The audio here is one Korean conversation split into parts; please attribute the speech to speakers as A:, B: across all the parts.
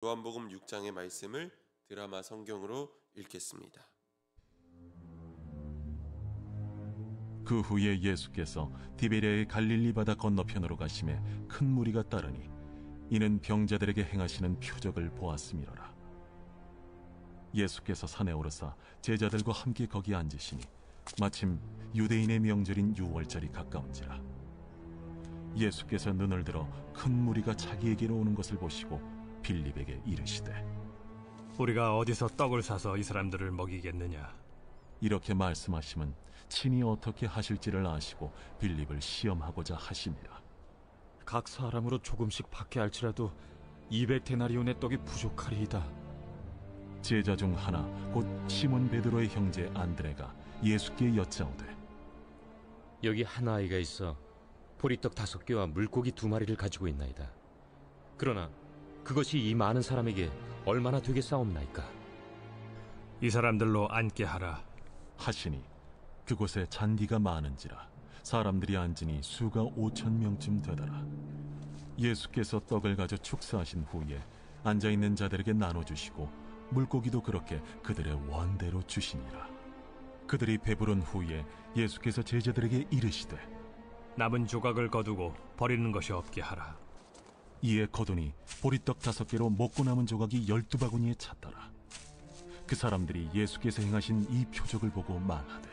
A: 요한복음 6장의 말씀을 드라마 성경으로 읽겠습니다.
B: 그 후에 예수께서 디베랴의 갈릴리 바다 건너편으로 가심에 큰 무리가 따르니 이는 병자들에게 행하시는 표적을 보았음이로라. 예수께서 산에 오르사 제자들과 함께 거기 앉으시니 마침 유대인의 명절인 유월절이 가까운지라. 예수께서 눈을 들어 큰 무리가 자기에게로 오는 것을 보시고 빌립에게 이르시되
C: 우리가 어디서 떡을 사서 이 사람들을 먹이겠느냐?
B: 이렇게 말씀하시면 친히 어떻게 하실지를 아시고 빌립을 시험하고자 하심이라.
D: 각 사람으로 조금씩 받게 할지라도 200데나리온의 떡이 부족하리이다.
B: 제자 중 하나 곧 시몬 베드로의 형제 안드레가 예수께 여짜오되
E: 여기 한 아이가 있어 보리떡 5개와 물고기 2마리를 가지고 있나이다. 그러나 그것이 이 많은 사람에게 얼마나 되겠사옵나이까?
C: 이 사람들로 앉게 하라
B: 하시니 그곳에 잔디가 많은지라 사람들이 앉으니 수가 5,000명쯤 되더라. 예수께서 떡을 가져 축사하신 후에 앉아있는 자들에게 나눠주시고 물고기도 그렇게 그들의 원대로 주시니라. 그들이 배부른 후에 예수께서 제자들에게 이르시되
C: 남은 조각을 거두고 버리는 것이 없게 하라.
B: 이에 거두니 보리떡 5개로 먹고 남은 조각이 12바구니에 찼더라. 그 사람들이 예수께서 행하신 이 표적을 보고 말하되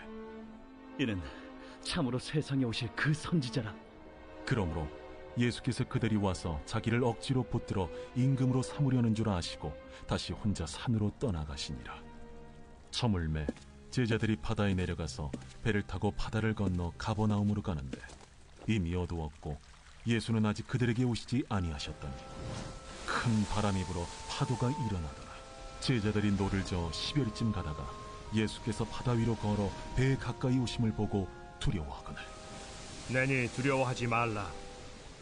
F: 이는 참으로 세상에 오실 그 선지자라.
B: 그러므로 예수께서 그들이 와서 자기를 억지로 붙들어 임금으로 삼으려는 줄 아시고 다시 혼자 산으로 떠나가시니라. 저물매 제자들이 바다에 내려가서 배를 타고 바다를 건너 가버나움으로 가는데 이미 어두웠고 예수는 아직 그들에게 오시지 아니하셨더니 큰 바람이 불어 파도가 일어나더라. 제자들이 노를 저어 10여리쯤 가다가 예수께서 바다 위로 걸어 배에 가까이 오심을 보고 두려워하거늘
C: 내니 두려워하지 말라.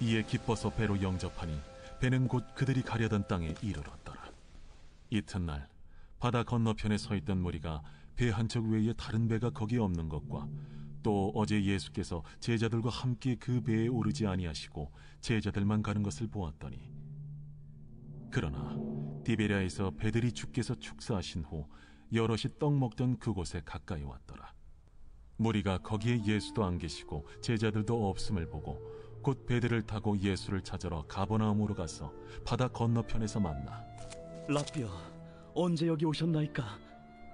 B: 이에 기뻐서 배로 영접하니 배는 곧 그들이 가려던 땅에 이르렀더라. 이튿날 바다 건너편에 서 있던 무리가 배 한 척 외에 다른 배가 거기에 없는 것과 또 어제 예수께서 제자들과 함께 그 배에 오르지 아니하시고 제자들만 가는 것을 보았더니 그러나 디베랴에서 배들이 주께서 축사하신 후 여럿이 떡 먹던 그곳에 가까이 왔더라. 무리가 거기에 예수도 안 계시고 제자들도 없음을 보고 곧 배들을 타고 예수를 찾으러 가버나움으로 가서 바다 건너편에서 만나
F: 라삐여, 언제 여기 오셨나이까?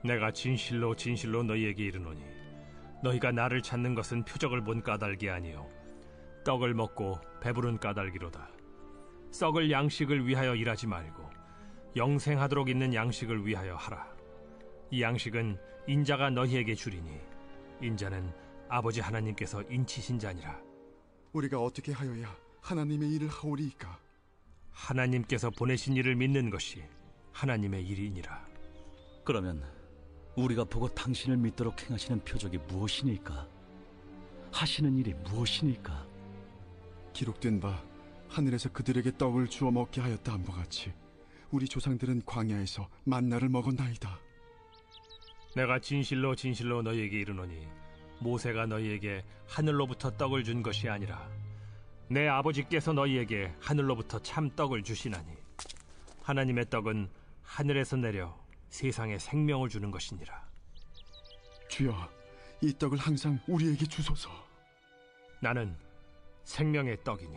C: 내가 진실로 진실로 너희에게 이르노니 너희가 나를 찾는 것은 표적을 본 까닭이 아니요 떡을 먹고 배부른 까닭이로다. 썩을 양식을 위하여 일하지 말고 영생하도록 있는 양식을 위하여 하라. 이 양식은 인자가 너희에게 주리니 인자는 아버지 하나님께서 인치신 자니라.
G: 우리가 어떻게 하여야 하나님의 일을 하오리이까?
C: 하나님께서 보내신 이를 믿는 것이 하나님의 일이니라.
F: 그러면 우리가 보고 당신을 믿도록 행하시는 표적이 무엇이니까? 하시는 일이 무엇이니까?
G: 기록된 바 하늘에서 그들에게 떡을 주어 먹게 하였다 함과 같이 우리 조상들은 광야에서 만나를 먹었나이다.
C: 내가 진실로 진실로 너희에게 이르노니 모세가 너희에게 하늘로부터 떡을 준 것이 아니라 내 아버지께서 너희에게 하늘로부터 참 떡을 주시나니 하나님의 떡은 하늘에서 내려 세상에 생명을 주는 것이니라.
G: 주여, 이 떡을 항상 우리에게 주소서.
C: 나는 생명의 떡이니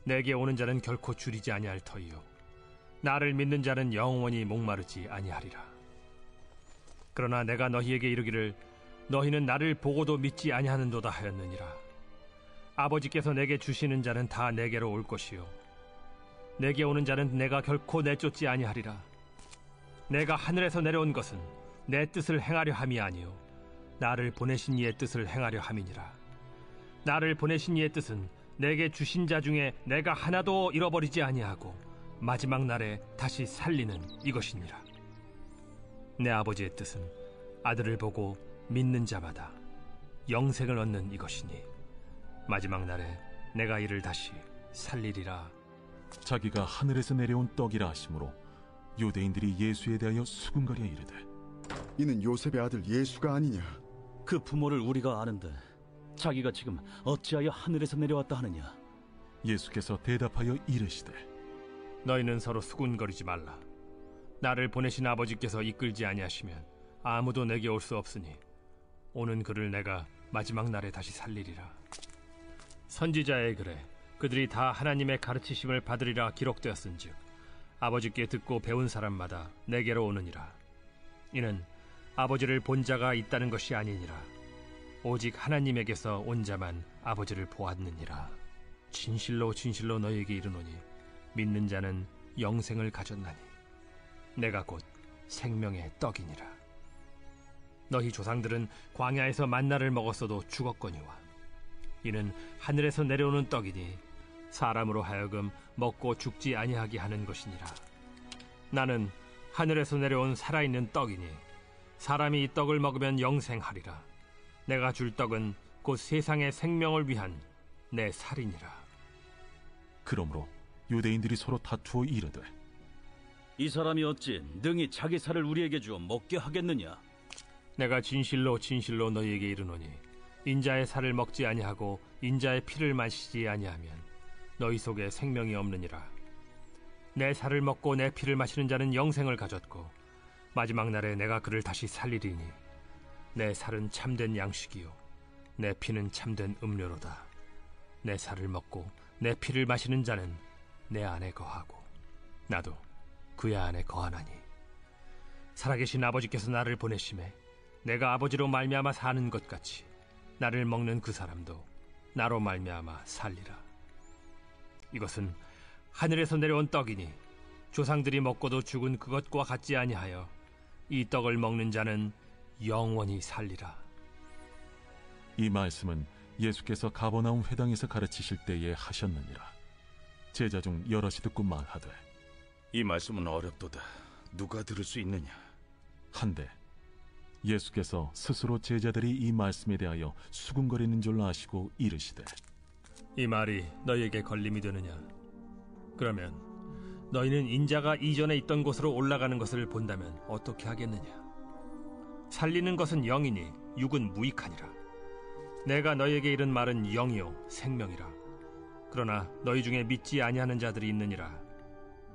C: 내게 오는 자는 결코 줄이지 아니할 터이요 나를 믿는 자는 영원히 목마르지 아니하리라. 그러나 내가 너희에게 이르기를 너희는 나를 보고도 믿지 아니하는도다 하였느니라. 아버지께서 내게 주시는 자는 다 내게로 올 것이요 내게 오는 자는 내가 결코 내쫓지 아니하리라. 내가 하늘에서 내려온 것은 내 뜻을 행하려 함이 아니요 나를 보내신 이의 뜻을 행하려 함이니라. 나를 보내신 이의 뜻은 내게 주신 자 중에 내가 하나도 잃어버리지 아니하고 마지막 날에 다시 살리는 이것이니라. 내 아버지의 뜻은 아들을 보고 믿는 자마다 영생을 얻는 이것이니 마지막 날에 내가 이를 다시 살리리라.
B: 자기가 하늘에서 내려온 떡이라 하심으로 유대인들이 예수에 대하여 수군거려 이르되
G: 이는 요셉의 아들 예수가 아니냐?
F: 그 부모를 우리가 아는데 자기가 지금 어찌하여 하늘에서 내려왔다 하느냐?
B: 예수께서 대답하여 이르시되
C: 너희는 서로 수군거리지 말라. 나를 보내신 아버지께서 이끌지 아니하시면 아무도 내게 올 수 없으니 오는 그를 내가 마지막 날에 다시 살리리라. 선지자의 글에 그들이 다 하나님의 가르치심을 받으리라 기록되었은즉 아버지께 듣고 배운 사람마다 내게로 오느니라. 이는 아버지를 본 자가 있다는 것이 아니니라. 오직 하나님에게서 온 자만 아버지를 보았느니라. 진실로 진실로 너희에게 이르노니 믿는 자는 영생을 가졌나니 내가 곧 생명의 떡이니라. 너희 조상들은 광야에서 만나를 먹었어도 죽었거니와 이는 하늘에서 내려오는 떡이니 사람으로 하여금 먹고 죽지 아니하게 하는 것이니라. 나는 하늘에서 내려온 살아있는 떡이니 사람이 이 떡을 먹으면 영생하리라. 내가 줄 떡은 곧 세상의 생명을 위한 내 살이니라.
B: 그러므로 유대인들이 서로 다투어 이르되
F: 이 사람이 어찌 능히 자기 살을 우리에게 주어 먹게 하겠느냐?
C: 내가 진실로 진실로 너희에게 이르노니 인자의 살을 먹지 아니하고 인자의 피를 마시지 아니하면 너희 속에 생명이 없느니라. 내 살을 먹고 내 피를 마시는 자는 영생을 가졌고 마지막 날에 내가 그를 다시 살리리니 내 살은 참된 양식이요 내 피는 참된 음료로다. 내 살을 먹고 내 피를 마시는 자는 내 안에 거하고 나도 그의 안에 거하나니 살아계신 아버지께서 나를 보내심에 내가 아버지로 말미암아 사는 것 같이 나를 먹는 그 사람도 나로 말미암아 살리라. 이것은 하늘에서 내려온 떡이니 조상들이 먹고도 죽은 그것과 같지 아니하여 이 떡을 먹는 자는 영원히 살리라.
B: 이 말씀은 예수께서 가버나움 회당에서 가르치실 때에 하셨느니라. 제자 중 여럿이 듣고 말하되
H: 이 말씀은 어렵도다. 누가 들을 수 있느냐?
B: 한데 예수께서 스스로 제자들이 이 말씀에 대하여 수군거리는 줄 아시고 이르시되
C: 이 말이 너희에게 걸림이 되느냐? 그러면 너희는 인자가 이전에 있던 곳으로 올라가는 것을 본다면 어떻게 하겠느냐? 살리는 것은 영이니 육은 무익하니라. 내가 너희에게 이른 말은 영이요 생명이라. 그러나 너희 중에 믿지 아니하는 자들이 있느니라.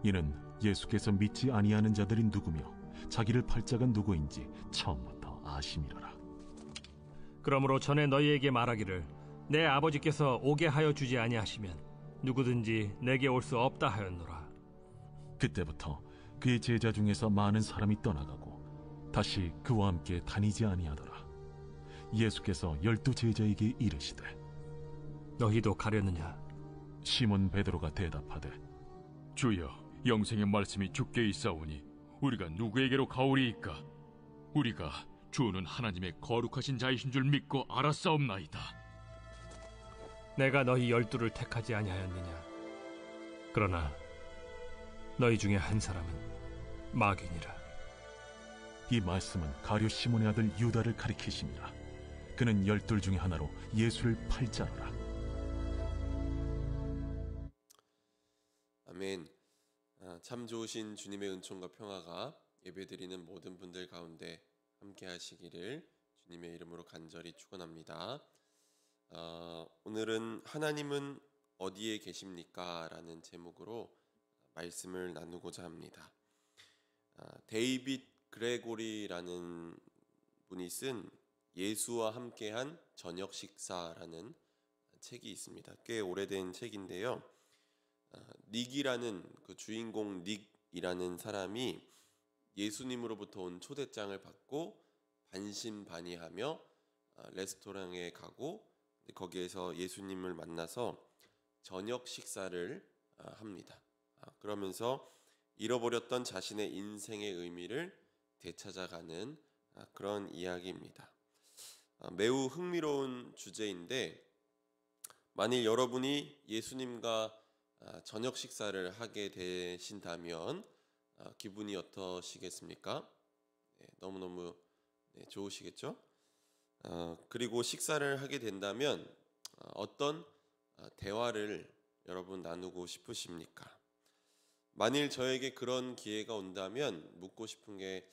B: 이는 예수께서 믿지 아니하는 자들이 누구며 자기를 팔 자가 누구인지 처음부터 아심이로라.
C: 그러므로 전에 너희에게 말하기를 내 아버지께서 오게 하여 주지 아니하시면 누구든지 내게 올 수 없다 하였노라.
B: 그때부터 그의 제자 중에서 많은 사람이 떠나가고 다시 그와 함께 다니지 아니하더라. 예수께서 12 제자에게 이르시되
C: 너희도 가려느냐?
B: 시몬 베드로가 대답하되
D: 주여, 영생의 말씀이 주께 있사오니 우리가 누구에게로 가오리이까? 우리가 주는 하나님의 거룩하신 자이신 줄 믿고 알았사옵나이다.
C: 내가 너희 12를 택하지 아니하였느냐? 그러나 너희 중에 한 사람은 마귀니라.
B: 이 말씀은 가룟 시몬의 아들 유다를 가리키심이라. 그는 12 중에 하나로 예수를 팔 자로라.
A: 아멘. 참 좋으신 주님의 은총과 평화가 예배드리는 모든 분들 가운데 함께 하시기를 주님의 이름으로 간절히 축원합니다. 오늘은 하나님은 어디에 계십니까? 라는 제목으로 말씀을 나누고자 합니다. 데이빗 그레고리라는 분이 쓴 예수와 함께한 저녁 식사라는 책이 있습니다. 꽤 오래된 책인데요. 닉이라는 그 주인공 닉이라는 사람이 예수님으로부터 온 초대장을 받고 반신반의하며 레스토랑에 가고 거기에서 예수님을 만나서 저녁 식사를 합니다. 그러면서 잃어버렸던 자신의 인생의 의미를 되찾아가는 그런 이야기입니다. 매우 흥미로운 주제인데 만일 여러분이 예수님과 저녁 식사를 하게 되신다면 기분이 어떠시겠습니까? 너무너무 좋으시겠죠? 그리고 식사를 하게 된다면 어떤 대화를 여러분 나누고 싶으십니까? 만일 저에게 그런 기회가 온다면 묻고 싶은 게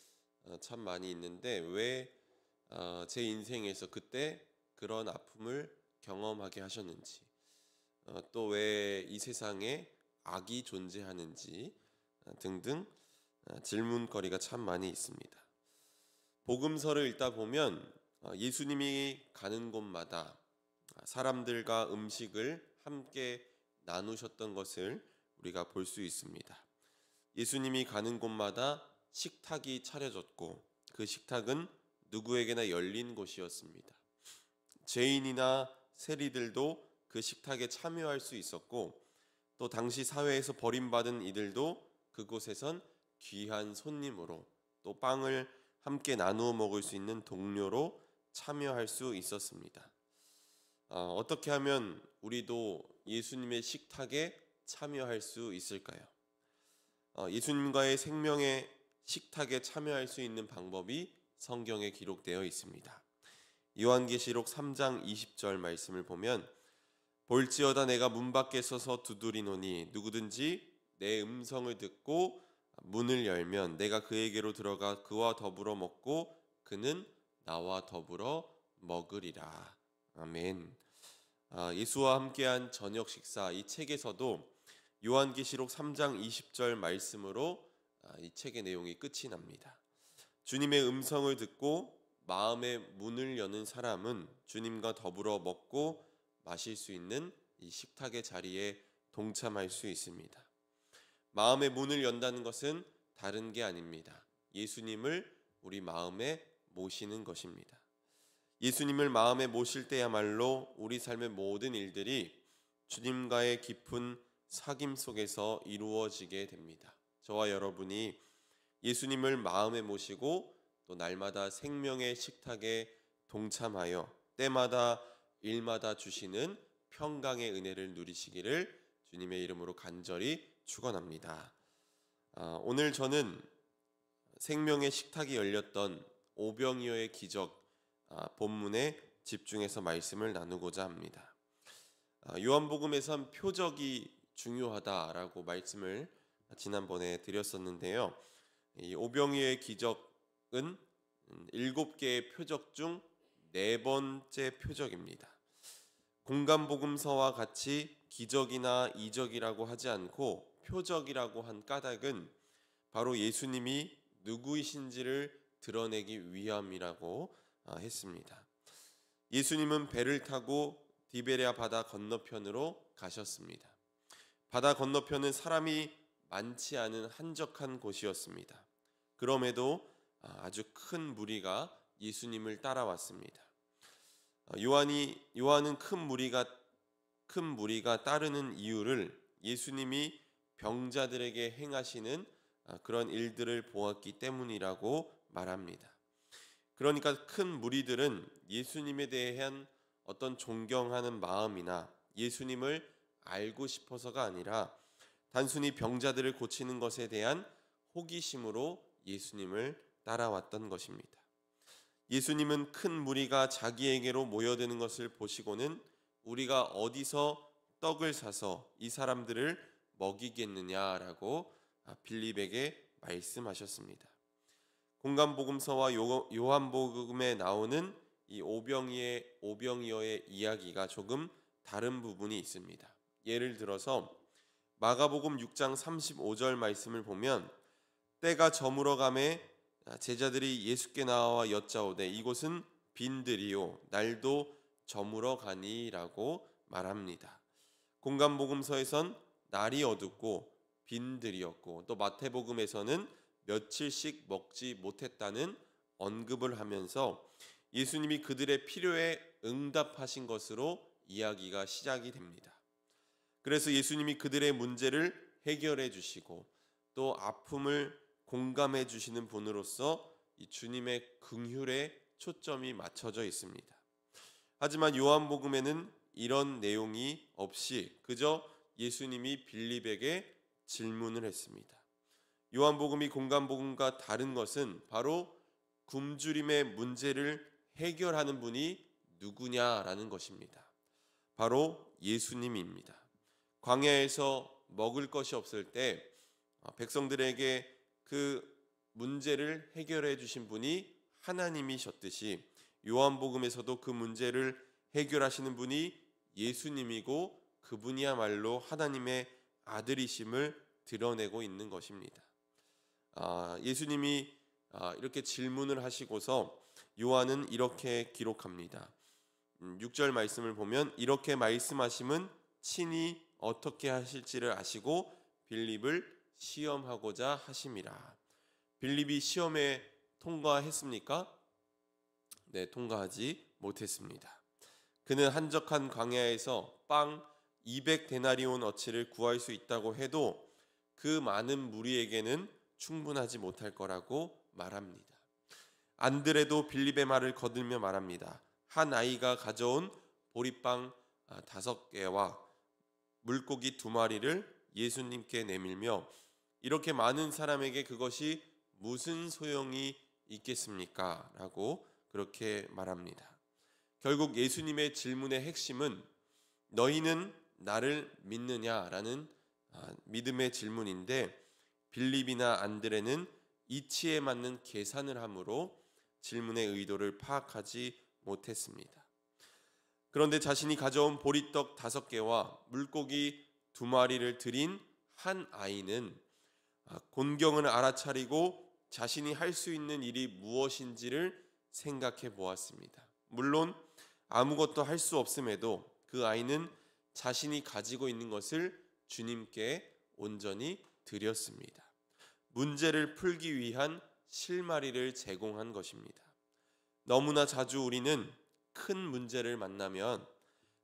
A: 참 많이 있는데 왜 제 인생에서 그때 그런 아픔을 경험하게 하셨는지, 또 왜 이 세상에 악이 존재하는지 등등 질문거리가 참 많이 있습니다. 복음서를 읽다 보면 예수님이 가는 곳마다 사람들과 음식을 함께 나누셨던 것을 우리가 볼 수 있습니다. 예수님이 가는 곳마다 식탁이 차려졌고 그 식탁은 누구에게나 열린 곳이었습니다. 죄인이나 세리들도 그 식탁에 참여할 수 있었고 또 당시 사회에서 버림받은 이들도 그곳에선 귀한 손님으로 또 빵을 함께 나누어 먹을 수 있는 동료로 참여할 수 있었습니다. 어떻게 하면 우리도 예수님의 식탁에 참여할 수 있을까요? 예수님과의 생명의 식탁에 참여할 수 있는 방법이 성경에 기록되어 있습니다. 요한계시록 3장 20절 말씀을 보면 볼지어다 내가 문 밖에 서서 두드리노니 누구든지 내 음성을 듣고 문을 열면 내가 그에게로 들어가 그와 더불어 먹고 그는 나와 더불어 먹으리라. 아멘. 예수와 함께한 저녁 식사, 이 책에서도 요한계시록 3장 20절 말씀으로 이 책의 내용이 끝이 납니다. 주님의 음성을 듣고 마음의 문을 여는 사람은 주님과 더불어 먹고 마실 수 있는 이 식탁의 자리에 동참할 수 있습니다. 마음의 문을 연다는 것은 다른 게 아닙니다. 예수님을 우리 마음에 모시는 것입니다. 예수님을 마음에 모실 때야말로 우리 삶의 모든 일들이 주님과의 깊은 사귐 속에서 이루어지게 됩니다. 저와 여러분이 예수님을 마음에 모시고 또 날마다 생명의 식탁에 동참하여 때마다 일마다 주시는 평강의 은혜를 누리시기를 주님의 이름으로 간절히 축원합니다. 오늘 저는 생명의 식탁이 열렸던 오병이어의 기적 본문에 집중해서 말씀을 나누고자 합니다. 요한복음에선 표적이 중요하다라고 말씀을 지난번에 드렸었는데요. 이 오병이어의 기적은 7개의 표적 중 4번째 표적입니다. 공간복음서와 같이 기적이나 이적이라고 하지 않고 표적이라고 한 까닭은 바로 예수님이 누구이신지를 드러내기 위함이라고 했습니다. 예수님은 배를 타고 디베랴 바다 건너편으로 가셨습니다. 바다 건너편은 사람이 많지 않은 한적한 곳이었습니다. 그럼에도 아주 큰 무리가 예수님을 따라왔습니다. 요한은 큰 무리가 따르는 이유를 예수님이 병자들에게 행하시는 그런 일들을 보았기 때문이라고 말합니다. 그러니까 큰 무리들은 예수님에 대한 어떤 존경하는 마음이나 예수님을 알고 싶어서가 아니라 단순히 병자들을 고치는 것에 대한 호기심으로 예수님을 따라왔던 것입니다. 예수님은 큰 무리가 자기에게로 모여드는 것을 보시고는 우리가 어디서 떡을 사서 이 사람들을 먹이겠느냐라고 빌립에게 말씀하셨습니다. 공간복음서와 요한복음에 나오는 이 오병이어의 이야기가 조금 다른 부분이 있습니다. 예를 들어서 마가복음 6장 35절 말씀을 보면 때가 저물어 가매 제자들이 예수께 나와 여짜오되 이곳은 빈들이요 날도 저물어 가니라고 말합니다. 공간복음서에선 날이 어둡고 빈들이었고 또 마태복음에서는 며칠씩 먹지 못했다는 언급을 하면서 예수님이 그들의 필요에 응답하신 것으로 이야기가 시작이 됩니다. 그래서 예수님이 그들의 문제를 해결해 주시고 또 아픔을 공감해 주시는 분으로서 이 주님의 긍휼에 초점이 맞춰져 있습니다. 하지만 요한복음에는 이런 내용이 없이 그저 예수님이 빌립에게 질문을 했습니다. 요한복음이 공간복음과 다른 것은 바로 굶주림의 문제를 해결하는 분이 누구냐라는 것입니다. 바로 예수님입니다. 광야에서 먹을 것이 없을 때 백성들에게 그 문제를 해결해 주신 분이 하나님이셨듯이 요한복음에서도 그 문제를 해결하시는 분이 예수님이고 그분이야말로 하나님의 아들이심을 드러내고 있는 것입니다. 예수님이 이렇게 질문을 하시고서 요한은 이렇게 기록합니다. 6절 말씀을 보면 이렇게 말씀하심은 친히 어떻게 하실지를 아시고 빌립을 시험하고자 하심이라. 빌립이 시험에 통과했습니까? 네, 통과하지 못했습니다. 그는 한적한 광야에서 빵 200데나리온 어치를 구할 수 있다고 해도 그 많은 무리에게는 충분하지 못할 거라고 말합니다. 안드레도 빌립의 말을 거들며 말합니다. 한 아이가 가져온 보리빵 5개와 물고기 2마리를 예수님께 내밀며 이렇게 많은 사람에게 그것이 무슨 소용이 있겠습니까? 라고 그렇게 말합니다. 결국 예수님의 질문의 핵심은 너희는 나를 믿느냐라는 믿음의 질문인데 빌립이나 안드레는 이치에 맞는 계산을 함으로 질문의 의도를 파악하지 못했습니다. 그런데 자신이 가져온 보리떡 5개와 물고기 2마리를 드린 한 아이는 곤경을 알아차리고 자신이 할 수 있는 일이 무엇인지를 생각해 보았습니다. 물론 아무것도 할 수 없음에도 그 아이는 자신이 가지고 있는 것을 주님께 온전히 드렸습니다. 문제를 풀기 위한 실마리를 제공한 것입니다. 너무나 자주 우리는 큰 문제를 만나면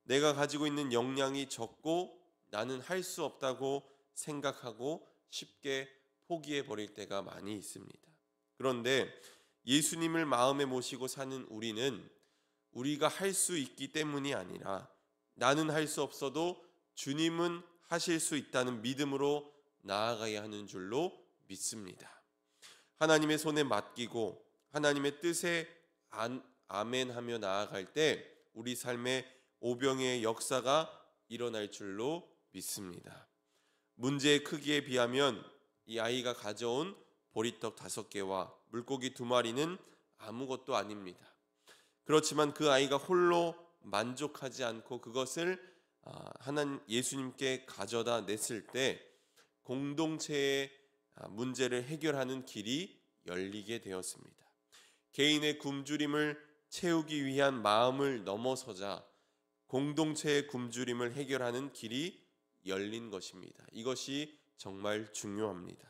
A: 내가 가지고 있는 역량이 적고 나는 할 수 없다고 생각하고 쉽게 포기해 버릴 때가 많이 있습니다. 그런데 예수님을 마음에 모시고 사는 우리는 우리가 할 수 있기 때문이 아니라 나는 할 수 없어도 주님은 하실 수 있다는 믿음으로 나아가야 하는 줄로 믿습니다. 하나님의 손에 맡기고 하나님의 뜻에 아멘하며 나아갈 때 우리 삶에 오병의 역사가 일어날 줄로 믿습니다. 문제의 크기에 비하면 이 아이가 가져온 보리떡 5개와 물고기 2마리는 아무것도 아닙니다. 그렇지만 그 아이가 홀로 만족하지 않고 그것을 하나님 예수님께 가져다 냈을 때 공동체의 문제를 해결하는 길이 열리게 되었습니다. 개인의 굶주림을 채우기 위한 마음을 넘어서자 공동체의 굶주림을 해결하는 길이 열린 것입니다. 이것이 정말 중요합니다.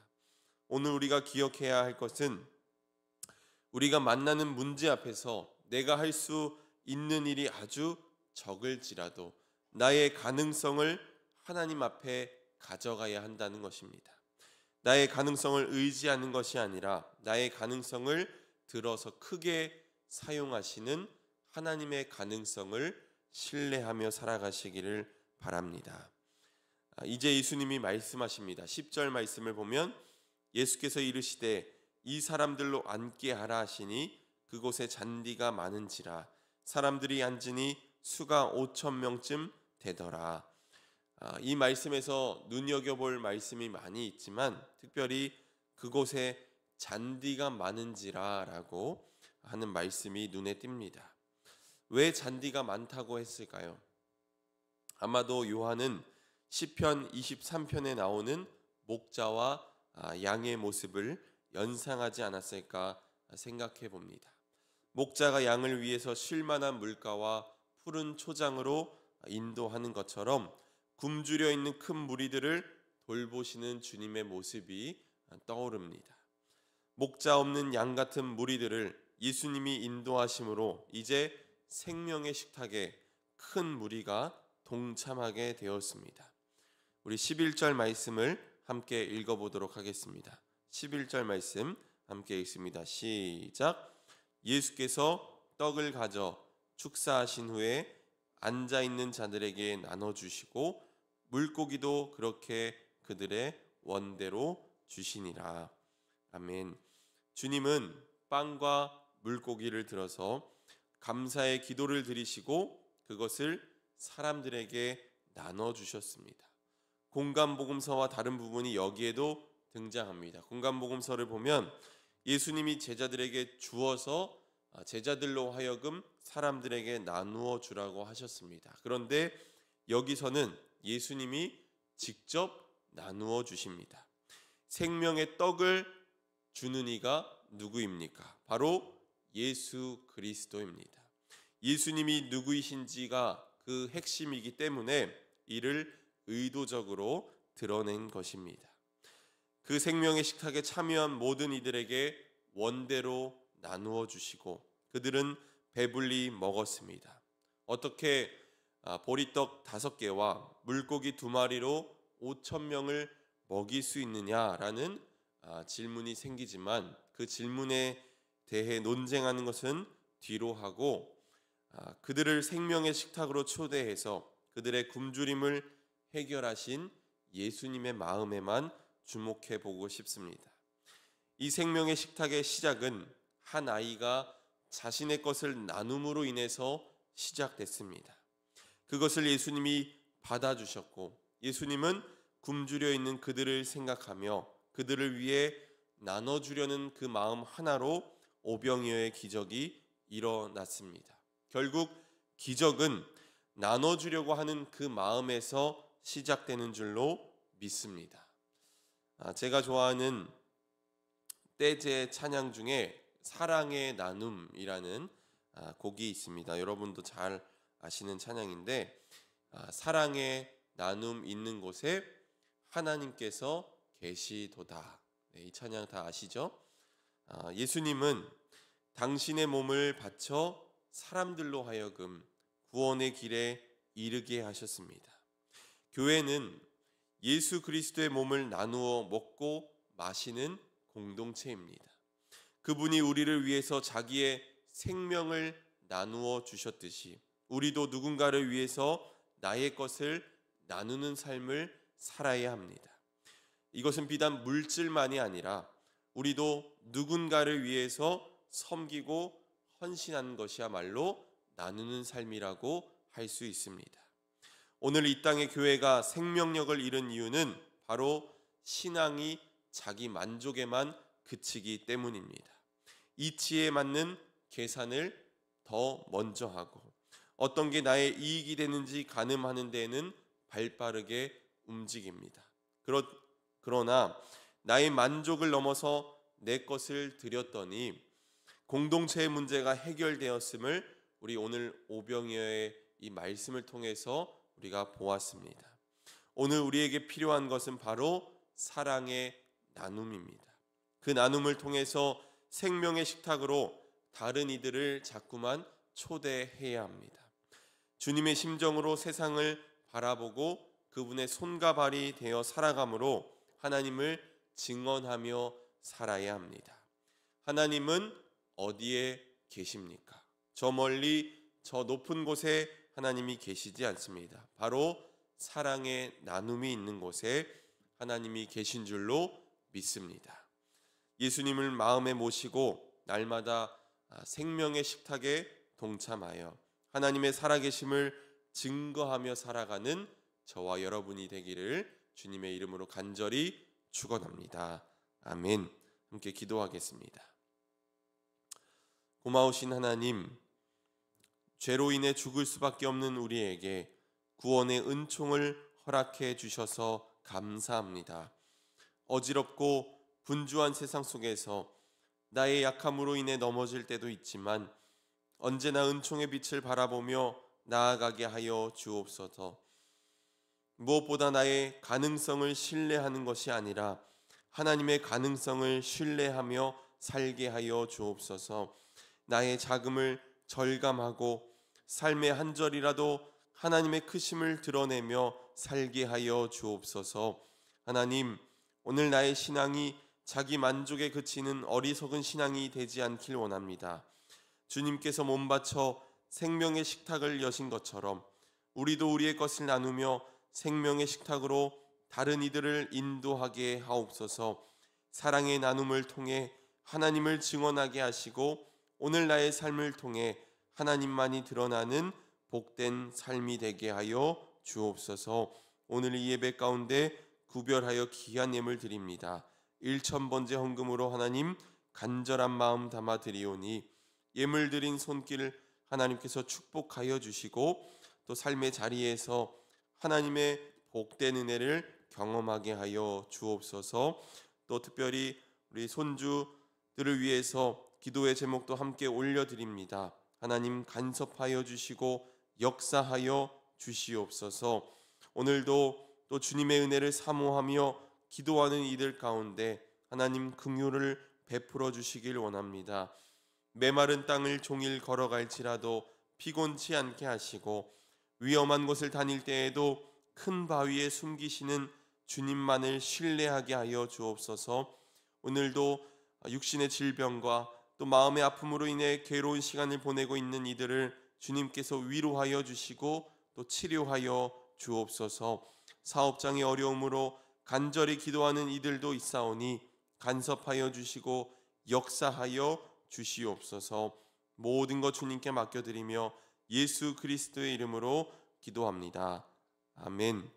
A: 오늘 우리가 기억해야 할 것은 우리가 만나는 문제 앞에서 내가 할 수 있는 일이 아주 적을지라도 나의 가능성을 하나님 앞에 가져가야 한다는 것입니다. 나의 가능성을 의지하는 것이 아니라 나의 가능성을 들어서 크게 사용하시는 하나님의 가능성을 신뢰하며 살아가시기를 바랍니다. 이제 예수님이 말씀하십니다. 10절 말씀을 보면 예수께서 이르시되 이 사람들로 앉게 하라 하시니 그곳에 잔디가 많은지라 사람들이 앉으니 수가 5,000명쯤 되더라. 이 말씀에서 눈여겨볼 말씀이 많이 있지만 특별히 그곳에 잔디가 많은지라 라고 하는 말씀이 눈에 띕니다. 왜 잔디가 많다고 했을까요? 아마도 요한은 시편 23편에 나오는 목자와 양의 모습을 연상하지 않았을까 생각해 봅니다. 목자가 양을 위해서 쉴만한 물가와 푸른 초장으로 인도하는 것처럼 굶주려 있는 큰 무리들을 돌보시는 주님의 모습이 떠오릅니다. 목자 없는 양 같은 무리들을 예수님이 인도하심으로 이제 생명의 식탁에 큰 무리가 동참하게 되었습니다. 우리 11절 말씀을 함께 읽어보도록 하겠습니다. 11절 말씀 함께 읽습니다. 시작. 예수께서 떡을 가져 축사하신 후에 앉아있는 자들에게 나눠주시고 물고기도 그렇게 그들의 원대로 주시니라. 아멘. 주님은 빵과 물고기를 들어서 감사의 기도를 드리시고 그것을 사람들에게 나눠주셨습니다. 공간복음서와 다른 부분이 여기에도 등장합니다. 공간복음서를 보면 예수님이 제자들에게 주어서 제자들로 하여금 사람들에게 나누어 주라고 하셨습니다. 그런데 여기서는 예수님이 직접 나누어 주십니다. 생명의 떡을 주는 이가 누구입니까? 바로 예수 그리스도입니다. 예수님이 누구이신지가 그 핵심이기 때문에 이를 의도적으로 드러낸 것입니다. 그 생명의 식탁에 참여한 모든 이들에게 원대로 나누어 주시고 그들은 배불리 먹었습니다. 어떻게 보리떡 5개와 물고기 2마리로 5,000명을 먹일 수 있느냐라는 질문이 생기지만 그 질문에 대해 논쟁하는 것은 뒤로 하고 그들을 생명의 식탁으로 초대해서 그들의 굶주림을 해결하신 예수님의 마음에만 주목해 보고 싶습니다. 이 생명의 식탁의 시작은 한 아이가 자신의 것을 나눔으로 인해서 시작됐습니다. 그것을 예수님이 받아주셨고 예수님은 굶주려 있는 그들을 생각하며 그들을 위해 나눠주려는 그 마음 하나로 오병이어의 기적이 일어났습니다. 결국 기적은 나눠주려고 하는 그 마음에서 시작되는 줄로 믿습니다. 제가 좋아하는 떼제 찬양 중에 사랑의 나눔이라는 곡이 있습니다. 여러분도 잘 아시는 찬양인데 사랑의 나눔 있는 곳에 하나님께서 계시도다. 이 찬양 다 아시죠? 예수님은 당신의 몸을 바쳐 사람들로 하여금 구원의 길에 이르게 하셨습니다. 교회는 예수 그리스도의 몸을 나누어 먹고 마시는 공동체입니다. 그분이 우리를 위해서 자기의 생명을 나누어 주셨듯이 우리도 누군가를 위해서 나의 것을 나누는 삶을 살아야 합니다. 이것은 비단 물질만이 아니라 우리도 누군가를 위해서 섬기고 헌신하는 것이야말로 나누는 삶이라고 할 수 있습니다. 오늘 이 땅의 교회가 생명력을 잃은 이유는 바로 신앙이 자기 만족에만 그치기 때문입니다. 이치에 맞는 계산을 더 먼저 하고 어떤 게 나의 이익이 되는지 가늠하는 데에는 발빠르게 움직입니다. 그러나 나의 만족을 넘어서 내 것을 드렸더니 공동체의 문제가 해결되었음을 우리 오늘 오병이어의 이 말씀을 통해서 우리가 보았습니다. 오늘 우리에게 필요한 것은 바로 사랑의 나눔입니다. 그 나눔을 통해서 생명의 식탁으로 다른 이들을 자꾸만 초대해야 합니다. 주님의 심정으로 세상을 바라보고 그분의 손과 발이 되어 살아감으로 하나님을 증언하며 살아야 합니다. 하나님은 어디에 계십니까? 저 멀리 저 높은 곳에 하나님이 계시지 않습니다. 바로 사랑의 나눔이 있는 곳에 하나님이 계신 줄로 믿습니다. 예수님을 마음에 모시고 날마다 생명의 식탁에 동참하여 하나님의 살아계심을 증거하며 살아가는 저와 여러분이 되기를 주님의 이름으로 간절히 축원합니다. 아멘. 함께 기도하겠습니다. 고마우신 하나님, 죄로 인해 죽을 수밖에 없는 우리에게 구원의 은총을 허락해 주셔서 감사합니다. 어지럽고 분주한 세상 속에서 나의 약함으로 인해 넘어질 때도 있지만 언제나 은총의 빛을 바라보며 나아가게 하여 주옵소서. 무엇보다 나의 가능성을 신뢰하는 것이 아니라 하나님의 가능성을 신뢰하며 살게 하여 주옵소서. 나의 자금을 절감하고 삶의 한 절이라도 하나님의 크심을 드러내며 살게 하여 주옵소서. 하나님, 오늘 나의 신앙이 자기 만족에 그치는 어리석은 신앙이 되지 않길 원합니다. 주님께서 몸 바쳐 생명의 식탁을 여신 것처럼 우리도 우리의 것을 나누며 생명의 식탁으로 다른 이들을 인도하게 하옵소서. 사랑의 나눔을 통해 하나님을 증언하게 하시고 오늘 나의 삶을 통해 하나님만이 드러나는 복된 삶이 되게 하여 주옵소서. 오늘 이 예배 가운데 구별하여 귀한 예물 드립니다. 1,000번째 헌금으로 하나님 간절한 마음 담아 드리오니 예물 드린 손길을 하나님께서 축복하여 주시고 또 삶의 자리에서 하나님의 복된 은혜를 경험하게 하여 주옵소서. 또 특별히 우리 손주들을 위해서 기도의 제목도 함께 올려드립니다. 하나님 간섭하여 주시고 역사하여 주시옵소서. 오늘도 또 주님의 은혜를 사모하며 기도하는 이들 가운데 하나님 긍휼을 베풀어 주시길 원합니다. 메마른 땅을 종일 걸어갈지라도 피곤치 않게 하시고 위험한 곳을 다닐 때에도 큰 바위에 숨기시는 주님만을 신뢰하게 하여 주옵소서. 오늘도 육신의 질병과 또 마음의 아픔으로 인해 괴로운 시간을 보내고 있는 이들을 주님께서 위로하여 주시고 또 치료하여 주옵소서. 사업장의 어려움으로 간절히 기도하는 이들도 있사오니 간섭하여 주시고 역사하여 주시옵소서. 모든 것 주님께 맡겨드리며 예수 그리스도의 이름으로 기도합니다. 아멘.